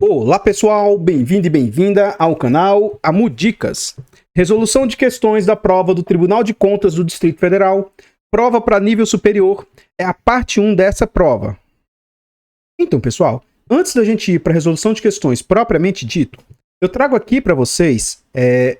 Olá pessoal, bem-vindo e bem-vinda ao canal AmuDicas. Resolução de questões da prova do Tribunal de Contas do Distrito Federal, prova para nível superior, é a parte 1 dessa prova. Então pessoal, antes da gente ir para a resolução de questões propriamente dito, eu trago aqui para vocês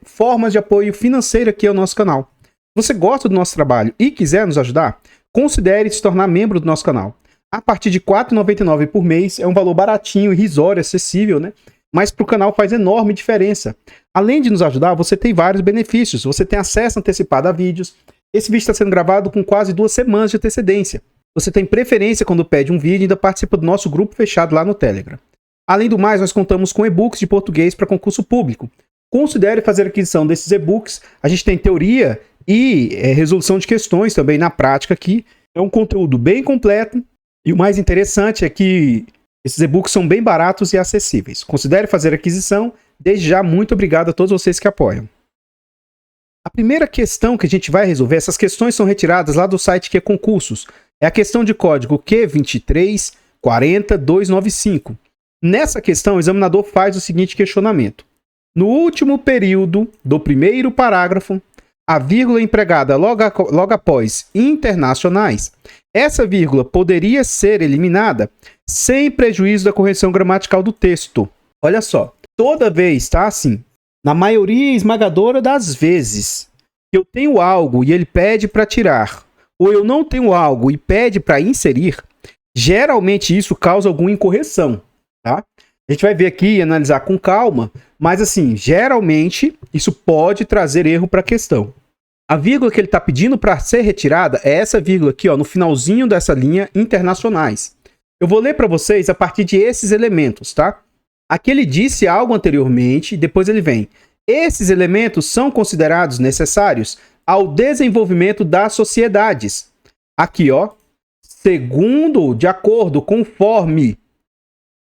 formas de apoio financeiro aqui ao nosso canal. Se você gosta do nosso trabalho e quiser nos ajudar, considere se tornar membro do nosso canal. A partir de R$ 4,99 por mês, é um valor baratinho, irrisório, acessível, né? Mas para o canal faz enorme diferença. Além de nos ajudar, você tem vários benefícios. Você tem acesso antecipado a vídeos. Esse vídeo está sendo gravado com quase 2 semanas de antecedência. Você tem preferência quando pede um vídeo e ainda participa do nosso grupo fechado lá no Telegram. Além do mais, nós contamos com e-books de português para concurso público. Considere fazer aquisição desses e-books. A gente tem teoria e resolução de questões também na prática aqui. É um conteúdo bem completo. E o mais interessante é que esses e-books são bem baratos e acessíveis. Considere fazer aquisição. Desde já, muito obrigado a todos vocês que apoiam. A primeira questão que a gente vai resolver, essas questões são retiradas lá do site que é concursos. É a questão de código Q2340295. Nessa questão, o examinador faz o seguinte questionamento. No último período do primeiro parágrafo, a vírgula empregada logo após internacionais, essa vírgula poderia ser eliminada sem prejuízo da correção gramatical do texto. Olha só, toda vez, tá assim, na maioria esmagadora das vezes, que eu tenho algo e ele pede para tirar, ou eu não tenho algo e pede para inserir, geralmente isso causa alguma incorreção, tá? A gente vai ver aqui e analisar com calma, mas assim, geralmente isso pode trazer erro para a questão. A vírgula que ele está pedindo para ser retirada é essa vírgula aqui, ó, no finalzinho dessa linha, internacionais. Eu vou ler para vocês a partir de esses elementos, tá? Aqui ele disse algo anteriormente, depois ele vem. Esses elementos são considerados necessários ao desenvolvimento das sociedades. Aqui, ó, segundo, de acordo, conforme,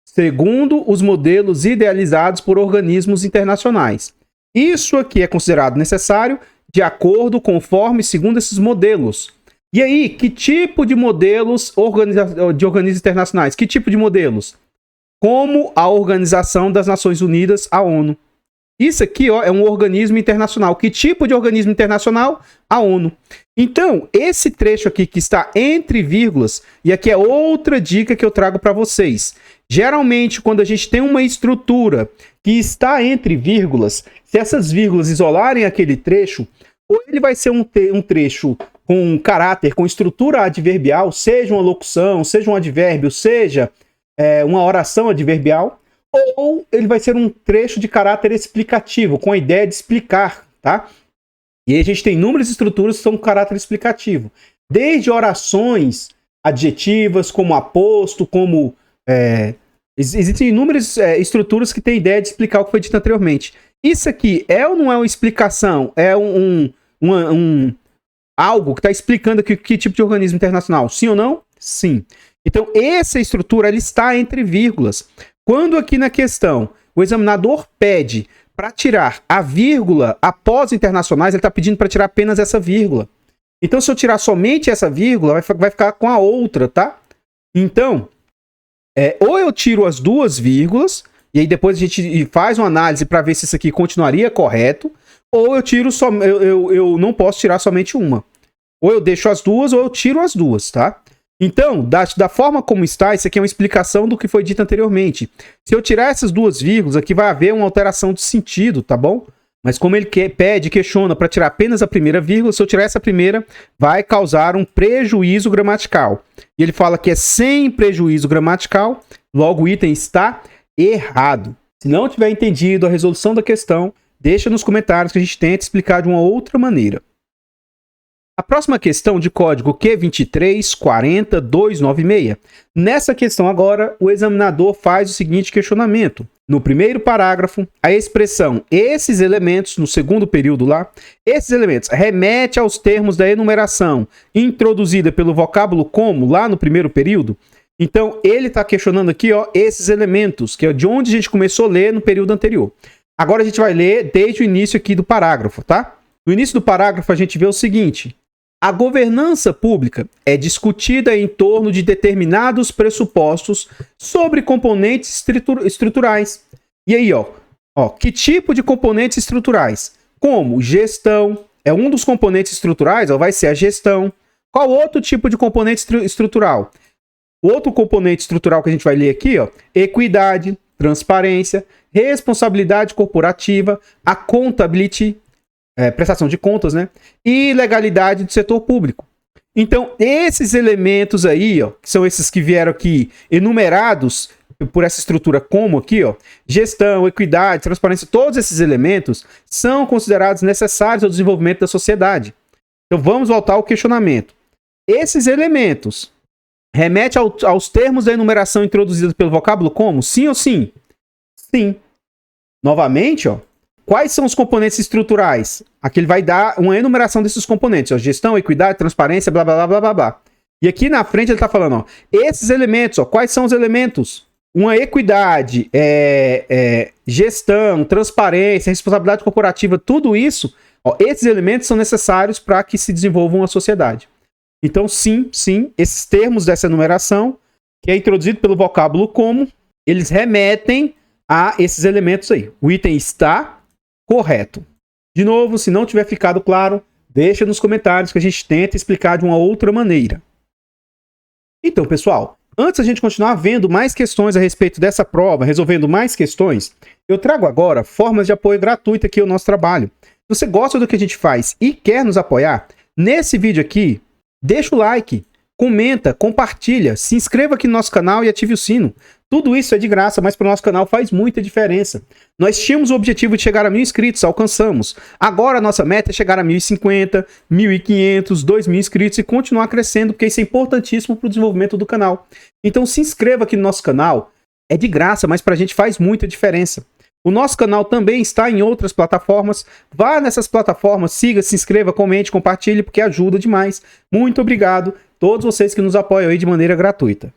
segundo os modelos idealizados por organismos internacionais. Isso aqui é considerado necessário de acordo, conforme, segundo esses modelos. E aí, que tipo de modelos de organismos internacionais? Que tipo de modelos? Como a Organização das Nações Unidas, a ONU. Isso aqui, ó, é um organismo internacional. Que tipo de organismo internacional? A ONU. Então, esse trecho aqui que está entre vírgulas, e aqui é outra dica que eu trago para vocês. Geralmente, quando a gente tem uma estrutura que está entre vírgulas, se essas vírgulas isolarem aquele trecho, ou ele vai ser um trecho com caráter, com estrutura adverbial, seja uma locução, seja um advérbio, seja uma oração adverbial, ou ele vai ser um trecho de caráter explicativo, com a ideia de explicar, tá? E aí a gente tem inúmeras estruturas que são com caráter explicativo. Desde orações adjetivas, como aposto, como... existem inúmeras estruturas que têm ideia de explicar o que foi dito anteriormente. Isso aqui é ou não é uma explicação? É algo que está explicando que tipo de organismo internacional? Sim ou não? Sim. Então, essa estrutura ela está entre vírgulas. Quando aqui na questão o examinador pede para tirar a vírgula após internacionais, ele está pedindo para tirar apenas essa vírgula. Então, se eu tirar somente essa vírgula, vai ficar com a outra, tá? Então, ou eu tiro as duas vírgulas, e aí depois a gente faz uma análise para ver se isso aqui continuaria correto, ou eu tiro eu não posso tirar somente uma. Ou eu deixo as duas, ou eu tiro as duas, tá? Então, da forma como está, isso aqui é uma explicação do que foi dito anteriormente. Se eu tirar essas duas vírgulas, aqui vai haver uma alteração de sentido, tá bom? Mas como ele questiona para tirar apenas a primeira vírgula, se eu tirar essa primeira, vai causar um prejuízo gramatical. E ele fala que é sem prejuízo gramatical, logo o item está errado. Se não tiver entendido a resolução da questão, deixa nos comentários que a gente tenta explicar de uma outra maneira. A próxima questão de código Q2340296. Nessa questão agora, o examinador faz o seguinte questionamento. No primeiro parágrafo, a expressão esses elementos, no segundo período lá, esses elementos remete aos termos da enumeração introduzida pelo vocábulo como lá no primeiro período. Então, ele está questionando aqui, ó, esses elementos, que é de onde a gente começou a ler no período anterior. Agora a gente vai ler desde o início aqui do parágrafo, tá? No início do parágrafo a gente vê o seguinte. A governança pública é discutida em torno de determinados pressupostos sobre componentes estruturais. E aí, que tipo de componentes estruturais? Como gestão, é um dos componentes estruturais, vai ser a gestão. Qual outro tipo de componente estrutural? O outro componente estrutural que a gente vai ler aqui, equidade, transparência, responsabilidade corporativa, accountability, prestação de contas, né? E legalidade do setor público. Então, esses elementos aí, que são esses que vieram aqui enumerados por essa estrutura como aqui, gestão, equidade, transparência, todos esses elementos são considerados necessários ao desenvolvimento da sociedade. Então, vamos voltar ao questionamento. Esses elementos remetem aos termos da enumeração introduzidos pelo vocábulo como? Sim ou sim? Sim. Novamente, quais são os componentes estruturais? Aqui ele vai dar uma enumeração desses componentes. Gestão, equidade, transparência, blá, blá, blá, blá, blá, blá. E aqui na frente ele está falando, esses elementos, quais são os elementos? Uma equidade, gestão, transparência, responsabilidade corporativa, tudo isso, esses elementos são necessários para que se desenvolva uma sociedade. Então, sim, esses termos dessa enumeração, que é introduzido pelo vocábulo como, eles remetem a esses elementos aí. O item está correto. De novo, se não tiver ficado claro, deixa nos comentários que a gente tenta explicar de uma outra maneira. Então, pessoal, antes a gente continuar vendo mais questões a respeito dessa prova, resolvendo mais questões, eu trago agora formas de apoio gratuito aqui ao nosso trabalho. Se você gosta do que a gente faz e quer nos apoiar, nesse vídeo aqui, deixa o like, comenta, compartilha, se inscreva aqui no nosso canal e ative o sino. Tudo isso é de graça, mas para o nosso canal faz muita diferença. Nós tínhamos o objetivo de chegar a 1.000 inscritos, alcançamos. Agora a nossa meta é chegar a 1.050, 1.500, 2.000 inscritos e continuar crescendo, porque isso é importantíssimo para o desenvolvimento do canal. Então se inscreva aqui no nosso canal, é de graça, mas para a gente faz muita diferença. O nosso canal também está em outras plataformas. Vá nessas plataformas, siga, se inscreva, comente, compartilhe, porque ajuda demais. Muito obrigado a todos vocês que nos apoiam aí de maneira gratuita.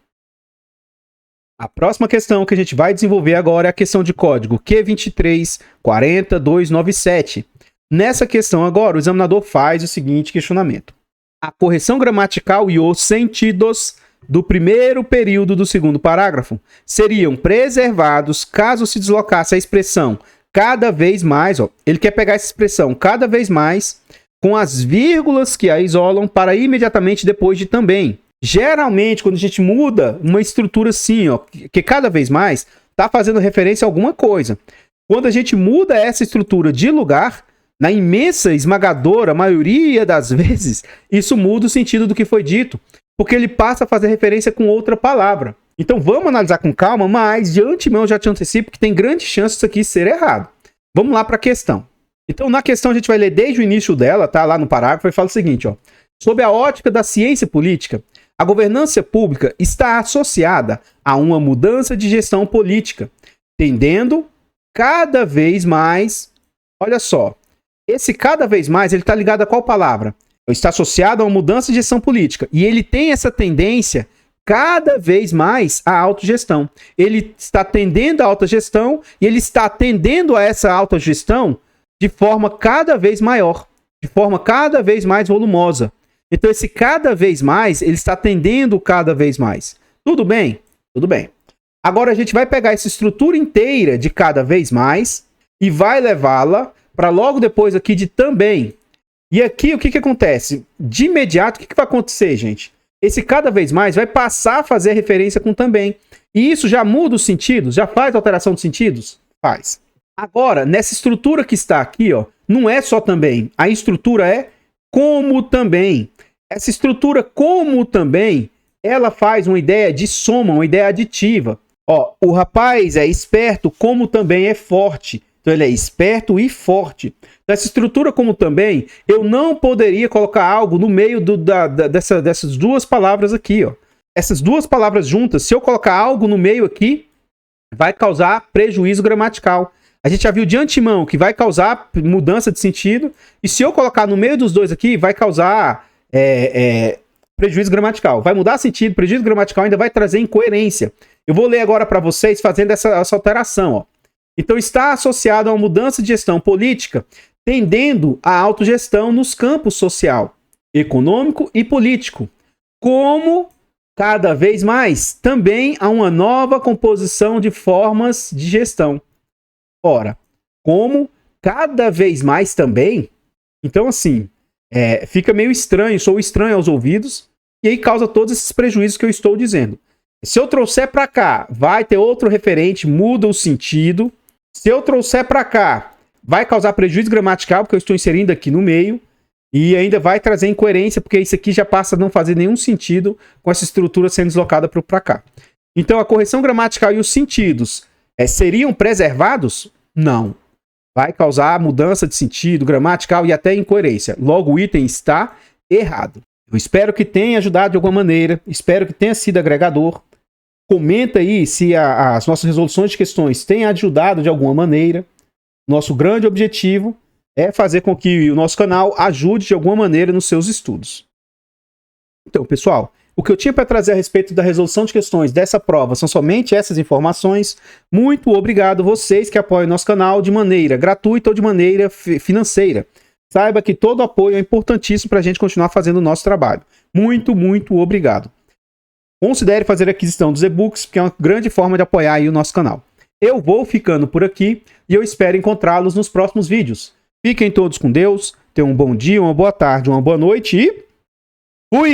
A próxima questão que a gente vai desenvolver agora é a questão de código Q2340297. Nessa questão agora, o examinador faz o seguinte questionamento. A correção gramatical e os sentidos do primeiro período do segundo parágrafo seriam preservados caso se deslocasse a expressão cada vez mais, ele quer pegar essa expressão cada vez mais com as vírgulas que a isolam para imediatamente depois de também. Geralmente, quando a gente muda uma estrutura assim, que cada vez mais está fazendo referência a alguma coisa. Quando a gente muda essa estrutura de lugar, na imensa, esmagadora maioria das vezes, isso muda o sentido do que foi dito, porque ele passa a fazer referência com outra palavra. Então vamos analisar com calma, mas de antemão já te antecipo que tem grande chance disso aqui ser errado. Vamos lá para a questão. Então na questão a gente vai ler desde o início dela, tá? Lá no parágrafo, e fala o seguinte, sob a ótica da ciência política, a governança pública está associada a uma mudança de gestão política, tendendo cada vez mais, olha só, esse cada vez mais, ele está ligado a qual palavra? Está associado a uma mudança de gestão política. E ele tem essa tendência cada vez mais à autogestão. Ele está tendendo à autogestão e ele está atendendo a essa autogestão de forma cada vez maior, de forma cada vez mais volumosa. Então, esse cada vez mais, ele está atendendo cada vez mais. Tudo bem? Tudo bem. Agora, a gente vai pegar essa estrutura inteira de cada vez mais e vai levá-la para logo depois aqui de também. E aqui, o que acontece? De imediato, o que vai acontecer, gente? Esse cada vez mais vai passar a fazer referência com também. E isso já muda os sentidos? Já faz alteração dos sentidos? Faz. Agora, nessa estrutura que está aqui, não é só também. A estrutura é como também. Essa estrutura como também, ela faz uma ideia de soma, uma ideia aditiva. O rapaz é esperto como também é forte. Então ele é esperto e forte. Nessa estrutura como também, eu não poderia colocar algo no meio dessas duas palavras aqui. Essas duas palavras juntas, se eu colocar algo no meio aqui, vai causar prejuízo gramatical. A gente já viu de antemão que vai causar mudança de sentido. E se eu colocar no meio dos dois aqui, vai causar prejuízo gramatical. Vai mudar sentido, prejuízo gramatical ainda vai trazer incoerência. Eu vou ler agora para vocês fazendo essa alteração. Então está associado a uma mudança de gestão política, tendendo à autogestão nos campos social. econômico e político. Como, cada vez mais, também há uma nova composição de formas de gestão. Ora, como cada vez mais também, então assim, fica meio estranho, sou estranho aos ouvidos, e aí causa todos esses prejuízos que eu estou dizendo. Se eu trouxer para cá, vai ter outro referente, muda o sentido. Se eu trouxer para cá, vai causar prejuízo gramatical, porque eu estou inserindo aqui no meio, e ainda vai trazer incoerência, porque isso aqui já passa a não fazer nenhum sentido com essa estrutura sendo deslocada para cá. Então, a correção gramatical e os sentidos seriam preservados? Não. Vai causar mudança de sentido gramatical e até incoerência. Logo, o item está errado. Eu espero que tenha ajudado de alguma maneira, espero que tenha sido agregador. Comenta aí se as nossas resoluções de questões têm ajudado de alguma maneira. Nosso grande objetivo é fazer com que o nosso canal ajude de alguma maneira nos seus estudos. Então, pessoal, o que eu tinha para trazer a respeito da resolução de questões dessa prova são somente essas informações. Muito obrigado vocês que apoiam nosso canal de maneira gratuita ou de maneira financeira. Saiba que todo apoio é importantíssimo para a gente continuar fazendo o nosso trabalho. Muito, muito obrigado. Considere fazer a aquisição dos e-books, que é uma grande forma de apoiar aí o nosso canal. Eu vou ficando por aqui e eu espero encontrá-los nos próximos vídeos. Fiquem todos com Deus, tenham um bom dia, uma boa tarde, uma boa noite e... fui!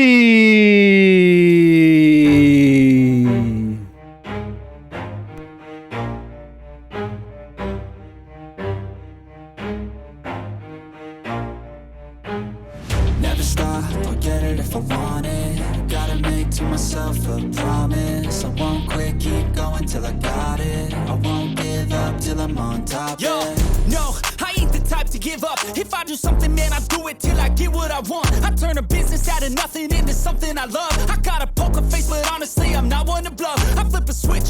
Never stop, I'll get it if I want it. Gotta make to myself a promise. I won't quit, keep going till I got it. I won't give up till I'm on top. Yo, no, I ain't the type to give up. If I do something, man, I do it till I get what I want. I turn a business out of nothing into something I love. I got a poker face, but honestly, I'm not one to bluff.